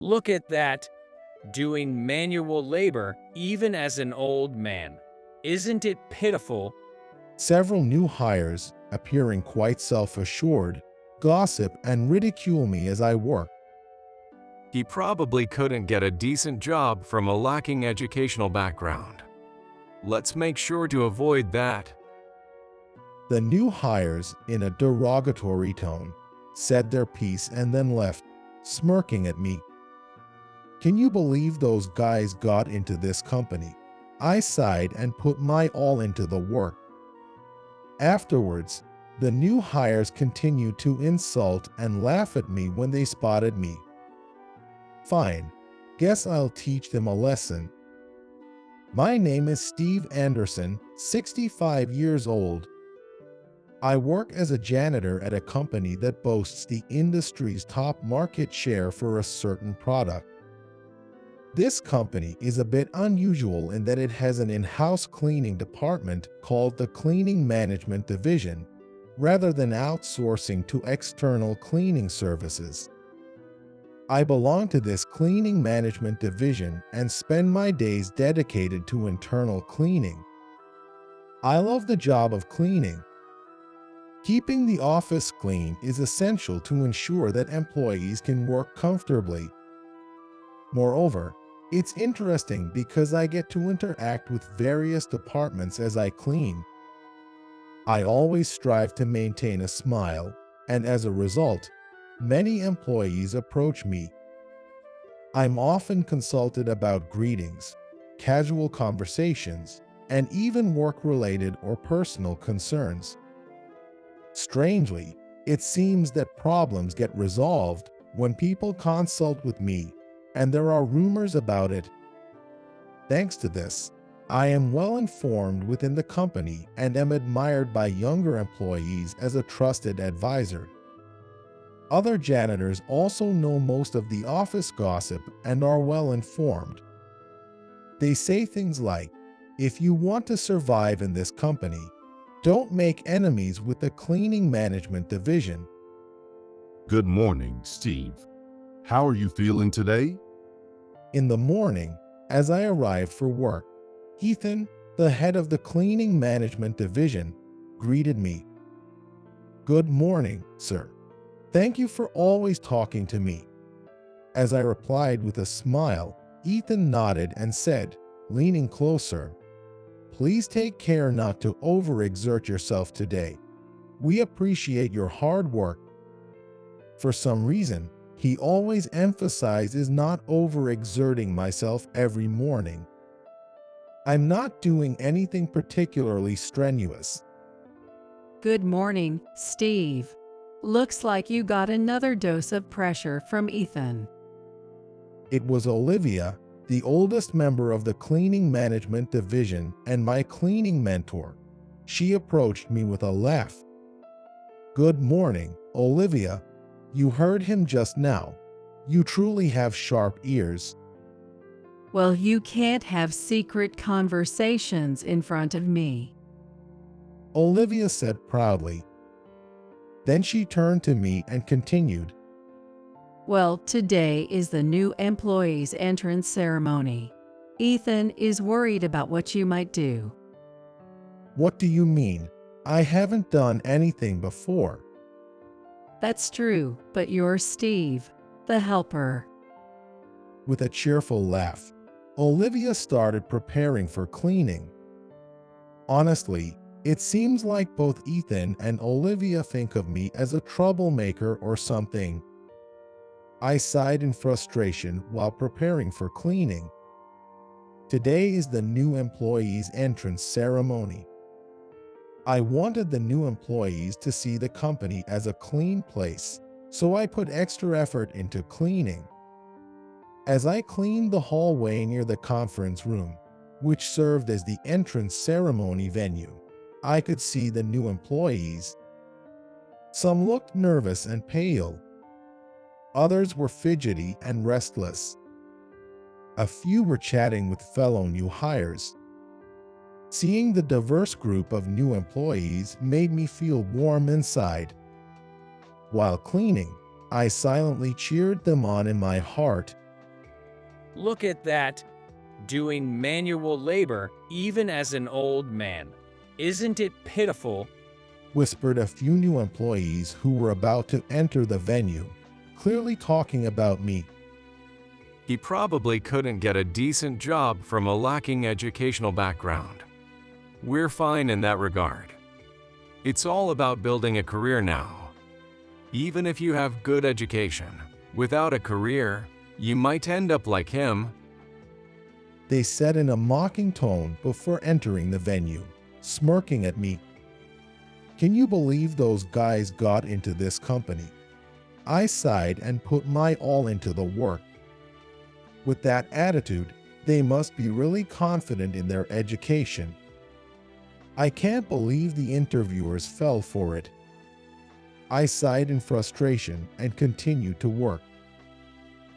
Look at that, doing manual labor even as an old man. Isn't it pitiful? Several new hires, appearing quite self-assured, gossip and ridicule me as I work. He probably couldn't get a decent job from a lacking educational background. Let's make sure to avoid that. The new hires, in a derogatory tone, said their piece and then left, smirking at me. Can you believe those guys got into this company? I sighed and put my all into the work. Afterwards, the new hires continued to insult and laugh at me when they spotted me. Fine, guess I'll teach them a lesson. My name is Steve Anderson, 65 years old. I work as a janitor at a company that boasts the industry's top market share for a certain product. This company is a bit unusual in that it has an in-house cleaning department called the Cleaning Management Division, rather than outsourcing to external cleaning services. I belong to this Cleaning Management Division and spend my days dedicated to internal cleaning. I love the job of cleaning. Keeping the office clean is essential to ensure that employees can work comfortably. Moreover, it's interesting because I get to interact with various departments as I clean. I always strive to maintain a smile, and as a result, many employees approach me. I'm often consulted about greetings, casual conversations, and even work-related or personal concerns. Strangely, it seems that problems get resolved when people consult with me, and there are rumors about it. Thanks to this, I am well informed within the company and am admired by younger employees as a trusted advisor. Other janitors also know most of the office gossip and are well informed. They say things like, if you want to survive in this company, don't make enemies with the Cleaning Management Division. Good morning, Steve. How are you feeling today? In the morning, as I arrived for work, Ethan, the head of the Cleaning Management Division, greeted me. Good morning, sir. Thank you for always talking to me. As I replied with a smile, Ethan nodded and said, leaning closer, please take care not to overexert yourself today. We appreciate your hard work. For some reason, he always emphasizes not overexerting myself every morning. I'm not doing anything particularly strenuous. Good morning, Steve. Looks like you got another dose of pressure from Ethan. It was Olivia, the oldest member of the Cleaning Management Division and my cleaning mentor. She approached me with a laugh. Good morning, Olivia. You heard him just now. You truly have sharp ears. Well, you can't have secret conversations in front of me, Olivia said proudly. Then she turned to me and continued. Well, today is the new employee's entrance ceremony. Ethan is worried about what you might do. What do you mean? I haven't done anything before. That's true, but you're Steve, the helper. With a cheerful laugh, Olivia started preparing for cleaning. Honestly, it seems like both Ethan and Olivia think of me as a troublemaker or something. I sighed in frustration while preparing for cleaning. Today is the new employee's entrance ceremony. I wanted the new employees to see the company as a clean place, so I put extra effort into cleaning. As I cleaned the hallway near the conference room, which served as the entrance ceremony venue, I could see the new employees. Some looked nervous and pale. Others were fidgety and restless. A few were chatting with fellow new hires. Seeing the diverse group of new employees made me feel warm inside. While cleaning, I silently cheered them on in my heart, Look at that. Doing manual labor even as an old man. Isn't it pitiful? Whispered a few new employees who were about to enter the venue, clearly talking about me. He probably couldn't get a decent job from a lacking educational background. We're fine in that regard. It's all about building a career now. Even if you have good education, without a career, you might end up like him. They said in a mocking tone before entering the venue, smirking at me. Can you believe those guys got into this company? I sighed and put my all into the work. With that attitude, they must be really confident in their education. I can't believe the interviewers fell for it. I sighed in frustration and continued to work.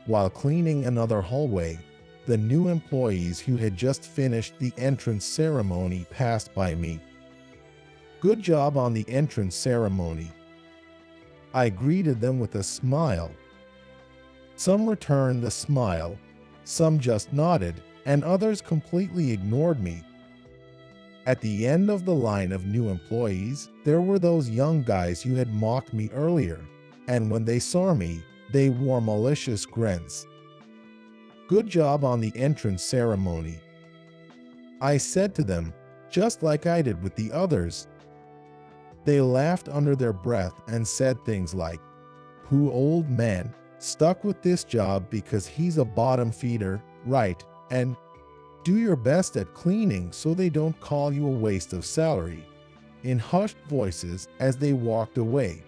While cleaning another hallway, the new employees who had just finished the entrance ceremony passed by me. Good job on the entrance ceremony. I greeted them with a smile. Some returned the smile, some just nodded, and others completely ignored me. At the end of the line of new employees, there were those young guys who had mocked me earlier, and when they saw me, they wore malicious grins. Good job on the entrance ceremony. I said to them, just like I did with the others. They laughed under their breath and said things like, "Who old man, stuck with this job because he's a bottom feeder, right? And do your best at cleaning so they don't call you a waste of salary," in hushed voices as they walked away.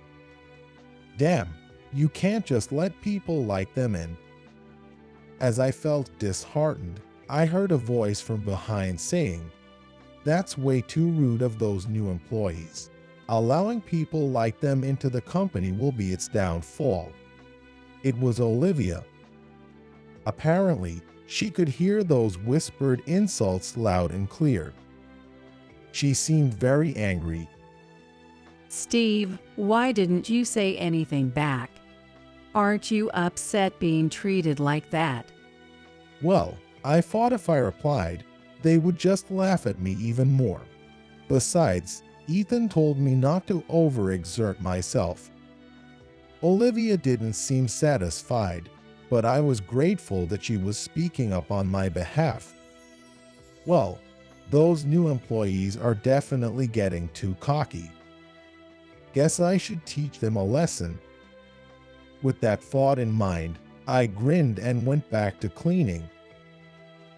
Damn, you can't just let people like them in. As I felt disheartened, I heard a voice from behind saying, "That's way too rude of those new employees. Allowing people like them into the company will be its downfall." It was Olivia. Apparently, she could hear those whispered insults loud and clear. She seemed very angry. Steve, why didn't you say anything back? Aren't you upset being treated like that? Well, I thought if I replied, they would just laugh at me even more. Besides, Ethan told me not to overexert myself. Olivia didn't seem satisfied, but I was grateful that she was speaking up on my behalf. Well, those new employees are definitely getting too cocky. Guess I should teach them a lesson. With that thought in mind, I grinned and went back to cleaning.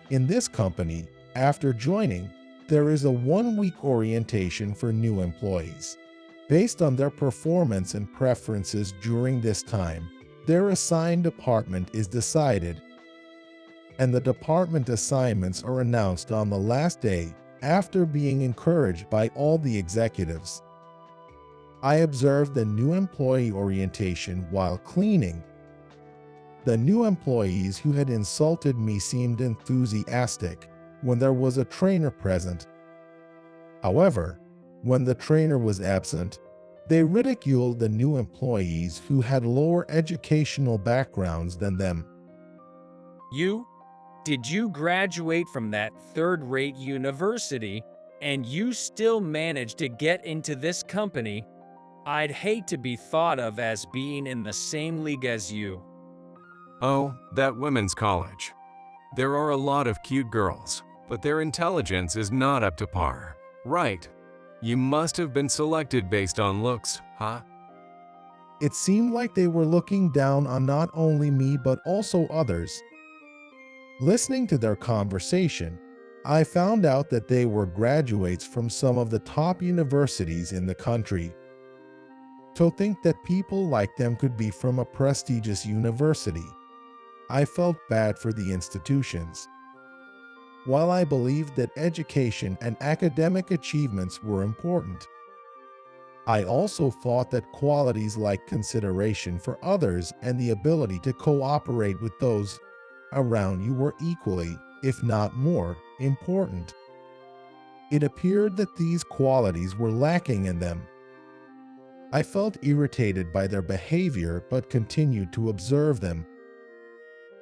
In this company, after joining, there is a 1-week orientation for new employees. Based on their performance and preferences during this time, their assigned department is decided, and the department assignments are announced on the last day after being encouraged by all the executives. I observed the new employee orientation while cleaning. The new employees who had insulted me seemed enthusiastic when there was a trainer present. However, when the trainer was absent, they ridiculed the new employees who had lower educational backgrounds than them. Did you graduate from that third-rate university and you still managed to get into this company? I'd hate to be thought of as being in the same league as you. Oh, that women's college. There are a lot of cute girls, but their intelligence is not up to par. Right. You must have been selected based on looks, huh? It seemed like they were looking down on not only me but also others. Listening to their conversation, I found out that they were graduates from some of the top universities in the country. To think that people like them could be from a prestigious university, I felt bad for the institutions. While I believed that education and academic achievements were important, I also thought that qualities like consideration for others and the ability to cooperate with those around you were equally, if not more, important. It appeared that these qualities were lacking in them. I felt irritated by their behavior but continued to observe them.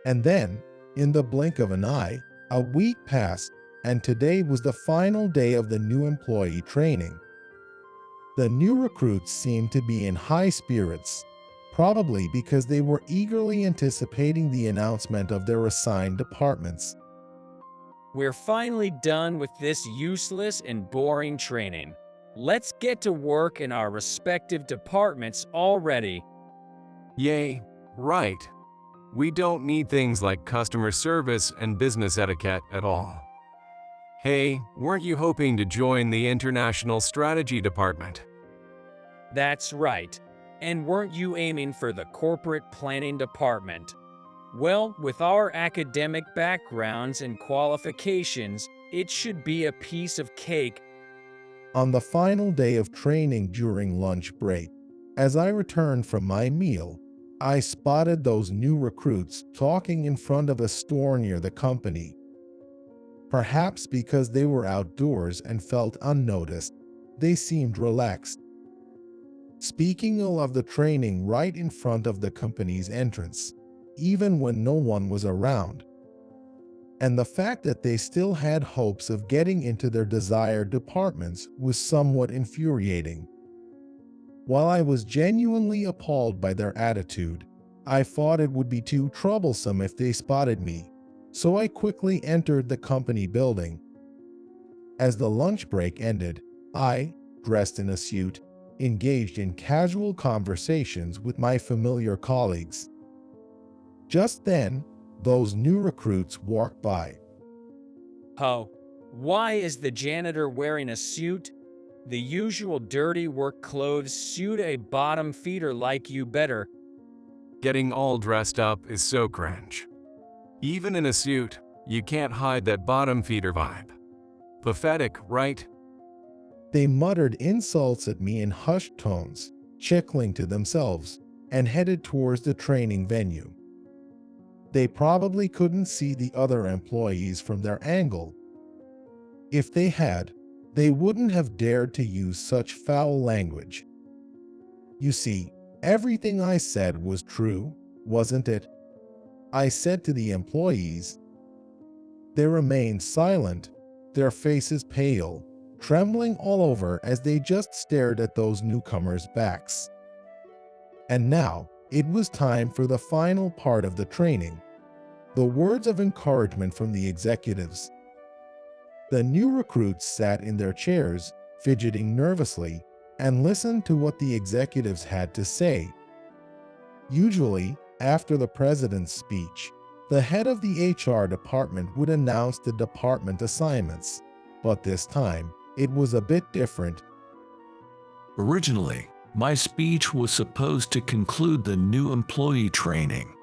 And then, In the blink of an eye, a week passed, and today was the final day of the new employee training. The new recruits seemed to be in high spirits, probably because they were eagerly anticipating the announcement of their assigned departments. We're finally done with this useless and boring training. Let's get to work in our respective departments already. Yay, right. We don't need things like customer service and business etiquette at all. Hey, weren't you hoping to join the International Strategy Department? That's right. And weren't you aiming for the Corporate Planning Department? Well, with our academic backgrounds and qualifications, it should be a piece of cake. On the final day of training during lunch break, as I returned from my meal, I spotted those new recruits talking in front of a store near the company. Perhaps because they were outdoors and felt unnoticed, they seemed relaxed, speaking of the training right in front of the company's entrance, even when no one was around. And the fact that they still had hopes of getting into their desired departments was somewhat infuriating. While I was genuinely appalled by their attitude, I thought it would be too troublesome if they spotted me, so I quickly entered the company building. As the lunch break ended, I, dressed in a suit, engaged in casual conversations with my familiar colleagues. Just then, those new recruits walked by. Oh, why is the janitor wearing a suit? The usual dirty work clothes suit a bottom feeder like you better. Getting all dressed up is so cringe. Even in a suit, you can't hide that bottom feeder vibe. Pathetic, right? They muttered insults at me in hushed tones, chuckling to themselves, and headed towards the training venue. They probably couldn't see the other employees from their angle. If they had, they wouldn't have dared to use such foul language. You see, everything I said was true, wasn't it? I said to the employees. They remained silent, their faces pale, trembling all over as they just stared at those newcomers' backs. And now, it was time for the final part of the training. The words of encouragement from the executives. The new recruits sat in their chairs, fidgeting nervously, and listened to what the executives had to say. Usually, after the president's speech, the head of the HR department would announce the department assignments, but this time, it was a bit different. Originally, my speech was supposed to conclude the new employee training.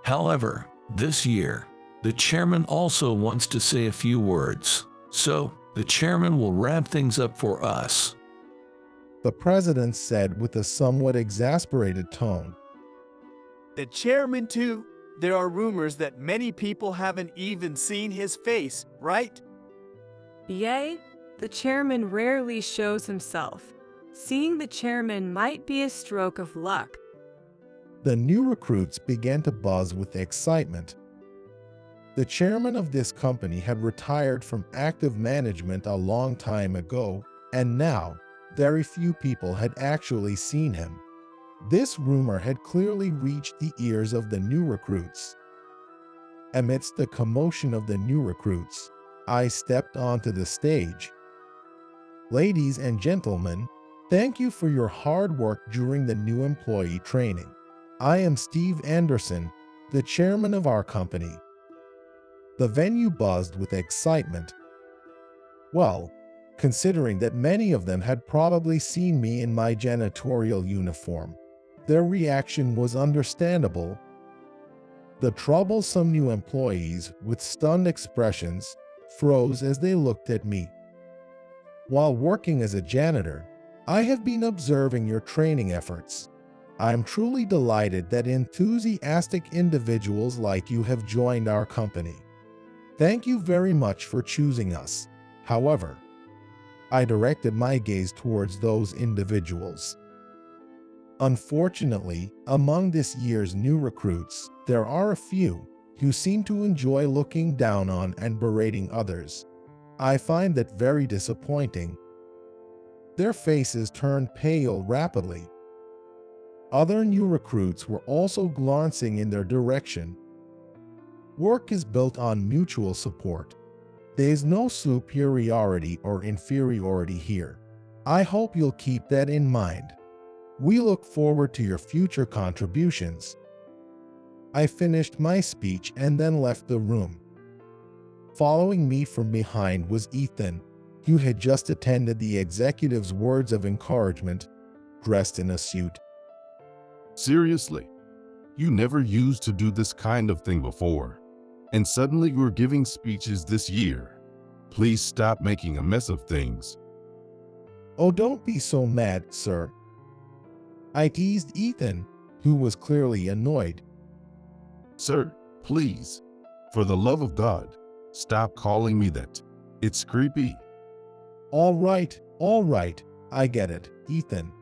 However, this year, the chairman also wants to say a few words, so the chairman will wrap things up for us. The president said with a somewhat exasperated tone. The chairman too? There are rumors that many people haven't even seen his face, right? Yay, the chairman rarely shows himself. Seeing the chairman might be a stroke of luck. The new recruits began to buzz with excitement. The chairman of this company had retired from active management a long time ago, and now, very few people had actually seen him. This rumor had clearly reached the ears of the new recruits. Amidst the commotion of the new recruits, I stepped onto the stage. Ladies and gentlemen, thank you for your hard work during the new employee training. I am Steve Anderson, the chairman of our company. The venue buzzed with excitement. Well, considering that many of them had probably seen me in my janitorial uniform, their reaction was understandable. The troublesome new employees, with stunned expressions, froze as they looked at me. While working as a janitor, I have been observing your training efforts. I am truly delighted that enthusiastic individuals like you have joined our company. Thank you very much for choosing us. However, I directed my gaze towards those individuals. Unfortunately, among this year's new recruits, there are a few, who seem to enjoy looking down on and berating others. I find that very disappointing. Their faces turned pale rapidly. Other new recruits were also glancing in their direction. Work is built on mutual support. There is no superiority or inferiority here. I hope you'll keep that in mind. We look forward to your future contributions. I finished my speech and then left the room. Following me from behind was Ethan, who had just attended the executive's words of encouragement, dressed in a suit. Seriously? You never used to do this kind of thing before, and suddenly you're giving speeches this year. Please stop making a mess of things. Oh, don't be so mad, sir. I teased Ethan, who was clearly annoyed. Sir, please, for the love of God, stop calling me that. It's creepy. All right, I get it, Ethan.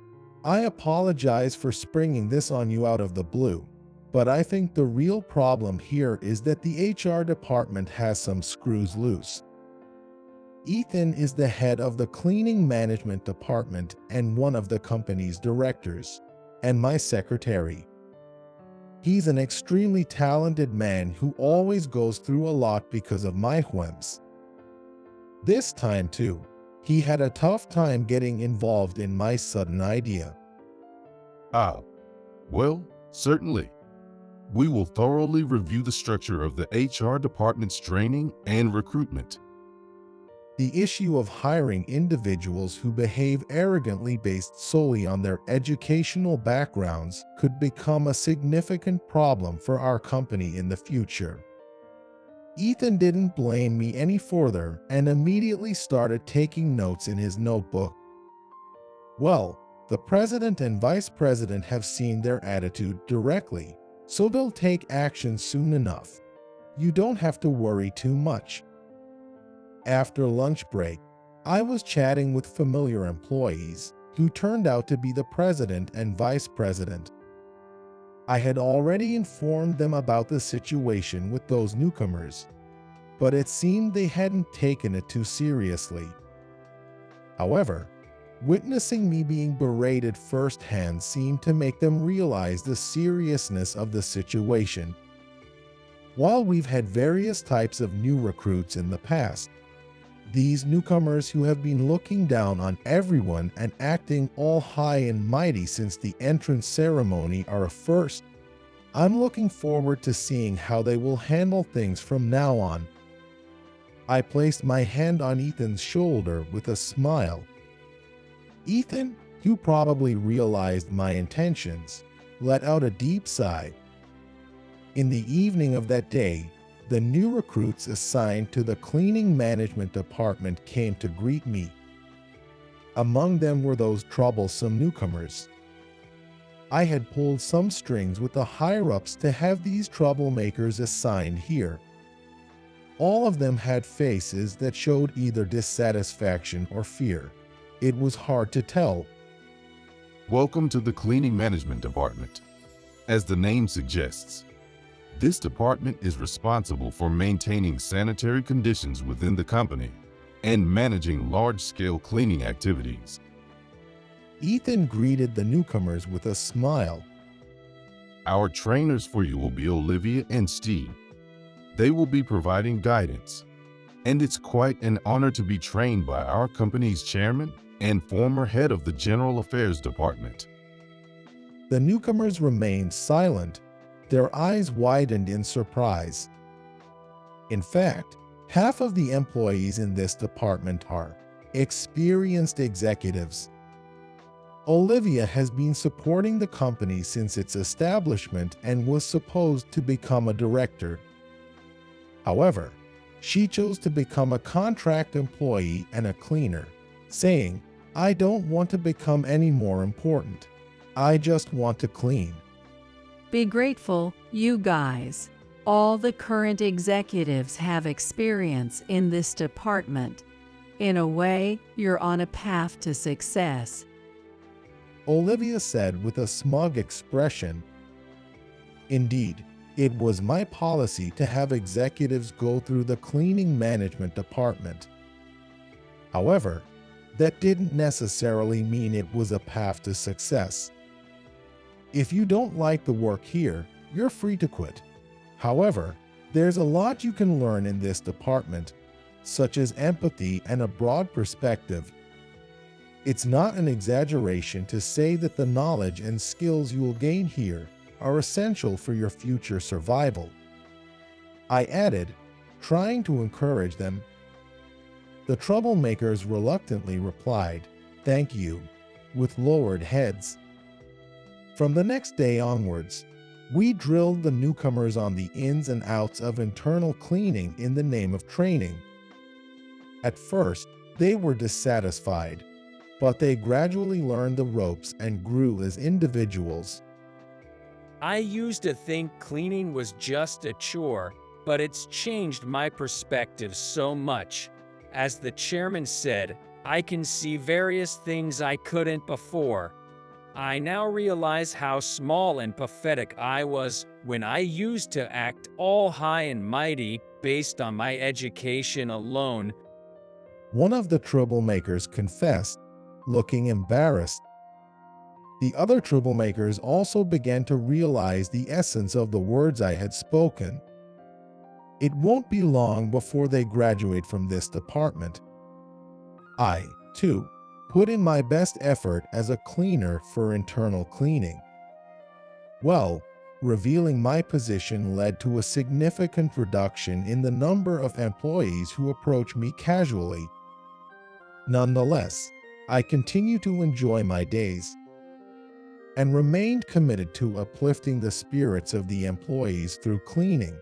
I apologize for springing this on you out of the blue, but I think the real problem here is that the HR department has some screws loose. Ethan is the head of the cleaning management department and one of the company's directors, and my secretary. He's an extremely talented man who always goes through a lot because of my whims. This time too, he had a tough time getting involved in my sudden idea. Well, certainly. We will thoroughly review the structure of the HR department's training and recruitment. The issue of hiring individuals who behave arrogantly based solely on their educational backgrounds could become a significant problem for our company in the future. Ethan didn't blame me any further and immediately started taking notes in his notebook. Well, the president and vice president have seen their attitude directly, so they'll take action soon enough. You don't have to worry too much. After lunch break, I was chatting with familiar employees who turned out to be the president and vice president. I had already informed them about the situation with those newcomers, but it seemed they hadn't taken it too seriously. However, witnessing me being berated firsthand seemed to make them realize the seriousness of the situation. While we've had various types of new recruits in the past, these newcomers who have been looking down on everyone and acting all high and mighty since the entrance ceremony are a first. I'm looking forward to seeing how they will handle things from now on. I placed my hand on Ethan's shoulder with a smile. Ethan, who probably realized my intentions, let out a deep sigh. In the evening of that day, the new recruits assigned to the cleaning management department came to greet me. Among them were those troublesome newcomers. I had pulled some strings with the higher-ups to have these troublemakers assigned here. All of them had faces that showed either dissatisfaction or fear. It was hard to tell. Welcome to the Cleaning Management Department. As the name suggests, this department is responsible for maintaining sanitary conditions within the company and managing large-scale cleaning activities. Ethan greeted the newcomers with a smile. Our trainers for you will be Olivia and Steve. They will be providing guidance, and it's quite an honor to be trained by our company's chairman and former head of the General Affairs Department. The newcomers remained silent, their eyes widened in surprise. In fact, half of the employees in this department are experienced executives. Olivia has been supporting the company since its establishment and was supposed to become a director. However, she chose to become a contract employee and a cleaner, saying, "I don't want to become any more important. I just want to clean." Be grateful, you guys. All the current executives have experience in this department. In a way, you're on a path to success. Olivia said with a smug expression. Indeed, It was my policy to have executives go through the cleaning management department. However, that didn't necessarily mean it was a path to success. If you don't like the work here, you're free to quit. However, there's a lot you can learn in this department, such as empathy and a broad perspective. It's not an exaggeration to say that the knowledge and skills you will gain here are essential for your future survival. I added, trying to encourage them. The troublemakers reluctantly replied, "Thank you," with lowered heads. From the next day onwards, we drilled the newcomers on the ins and outs of internal cleaning in the name of training. At first, they were dissatisfied, but they gradually learned the ropes and grew as individuals. I used to think cleaning was just a chore, but it's changed my perspective so much. As the chairman said, I can see various things I couldn't before. I now realize how small and pathetic I was when I used to act all high and mighty based on my education alone. One of the troublemakers confessed, looking embarrassed. The other troublemakers also began to realize the essence of the words I had spoken. It won't be long before they graduate from this department. I, too, put in my best effort as a cleaner for internal cleaning. Well, revealing my position led to a significant reduction in the number of employees who approach me casually. Nonetheless, I continue to enjoy my days and remained committed to uplifting the spirits of the employees through cleaning.